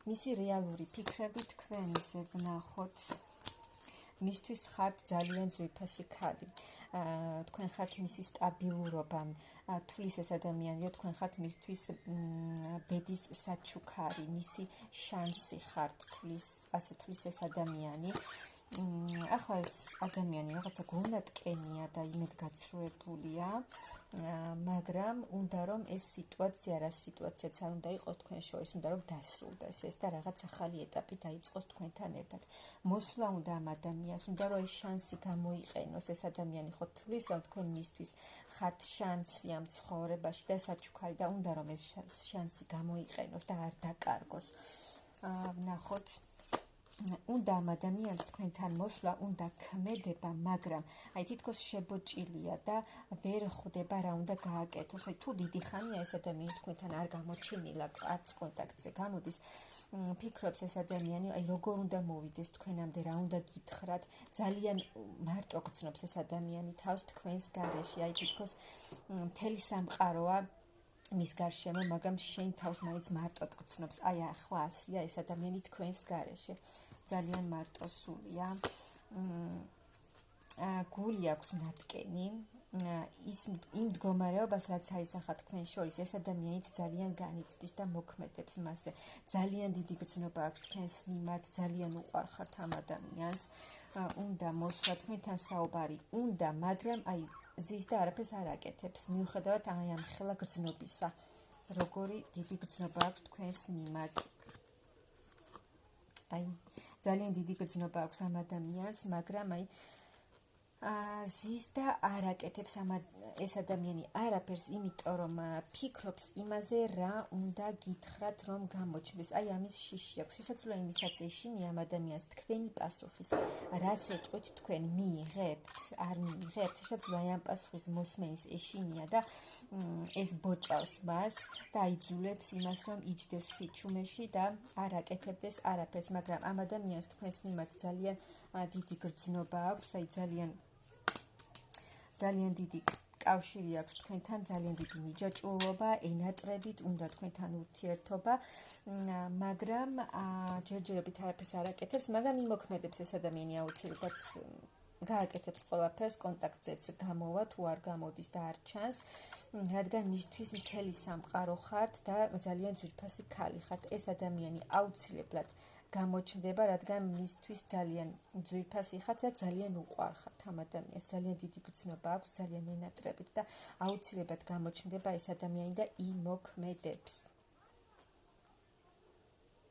მისი რეალური ფიქრები თქვენს ვნახოთ. მისთვის ხართ ძალიან ძვირფასი ქალი. თქვენ ხართ მისი სტაბილურობა, თulis ეს ადამიანია, თქვენ ხართ მისთვის ბედის საჩუქარი, მისი შანსი ხართ, ასე თulis ეს ადამიანი. ახლა ეს ადამიანი რაღაცა გონატკენია და იმედგაცრუებულია, მაგრამ უნდა რომ ეს სიტუაცია, რა სიტუაციაც არ უნდა იყოს თქვენ შორის, უნდა რომ დასრულდეს ეს და რაღაც ახალი ეტაპი დაიწყოს თქვენთან ერთად. მოსვლა უნდა ამ ადამიანს, უნდა რომ ეს შანსი გამოიყენოს, ეს ადამიანი ხო თulis რომ თქვენ მისთვის ხართ შანსი ამ ცხოვრებაში და საჩუქარი და უნდა რომ ეს შანსი გამოიყენოს და არ დაკარგოს. ვნახოთ უნდა ამ ადამიანს თქვენთან მოსვლა, უნდა ქმედება, მაგრამ აი თითქოს შებოჭილია და ვერ ხვდება რა უნდა გააკეთოს. აი თუ დიდი ხანია ეს ადამიანი თქვენთან არ გამოჩენილა, არც კონტაქტზე გამოდის, ფიქრობს ეს ადამიანი, აი როგორ უნდა მოვიდეს თქვენამდე, რა უნდა გითხრათ, ძალიან მარტო გრძნობს ეს ადამიანი თავს თქვენს გარეშე, აი თითქოს მთელი სამყაროა მის გარშემო, მაგრამ შენ თავს მაინც მარტოდ გრძნობს. აი ახლა ასია ეს ადამიანი თქვენს გარეშე. ძალიან მარტო სულია. გული აქვს ნატკენი. იმ მდგომარეობას, რაც არის ახლა თქვენ შორის, ეს ადამიანით ძალიან განიცდის და მოქმედებს მასზე. ძალიან დიდი გრძნობა აქვს თქვენს მიმართ, ძალიან უყვარხართ ამ ადამიანს. უნდა მოსვლა თქვენთან საუბარი, უნდა, მაგრამ აი ზის და არაფერს არ აკეთებს. მიუხედავად აი ამ ხელა გრძნობისა, როგორი დიდი გრძნობა აქვს თქვენს მიმართ. აი ძალიან დიდი გრძნობა აქვს ამ ადამიანს, მაგრამ აი ზის და არ აკეთებს ეს ადამიანი არაფერს, იმიტომ რომ ფიქრობს იმაზე, რა უნდა გითხრათ, რომ გამოჩნდეს. აი ამის შიში აქვს. შესაძლოა იმისაც ეშინია ამ ადამიანს თქვენი პასუხის. რას ეტყვით თქვენ, მიიღებთ, არ მიიღებთ? შესაძლოა ამ პასუხის მოსმენის ეშინია და ეს ბოჭავს მას და აიძულებს იმას, რომ იჯდეს სიჩუმეში და არ აკეთებდეს არაფერს, მაგრამ ამ ადამიანს თქვენს მიმართ ძალიან დიდი გრძნობა აქვს, აი ძალიან დიდი კავშირი აქვს თქვენთან, ძალიან დიდი მიჯაჭვულობა, ენატრებით, უნდა თქვენთან ურთიერთობა, მაგრამ ჯერჯერობით არაფერს არ აკეთებს, მაგრამ იმოქმედებს ეს ადამიანი აუცილებლად გააკეთებს ყველაფერს, კონტაქტზეც გამოვა, თუ არ გამოდის და არ ჩანს, რადგან მისთვის მთელი სამყარო ხართ და ძალიან ძვირფასი ქალი ხართ. ეს ადამიანი აუცილებლად გამოჩნდება, რადგან მისთვის ძალიან ძვირფასი ხართ და ძალიან უყვარხართ ამ ადამიანს, ძალიან დიდი გრძნობა აქვს, ძალიან ენატრებით და აუცილებლად გამოჩნდება ეს ადამიანი და იმოქმედებს.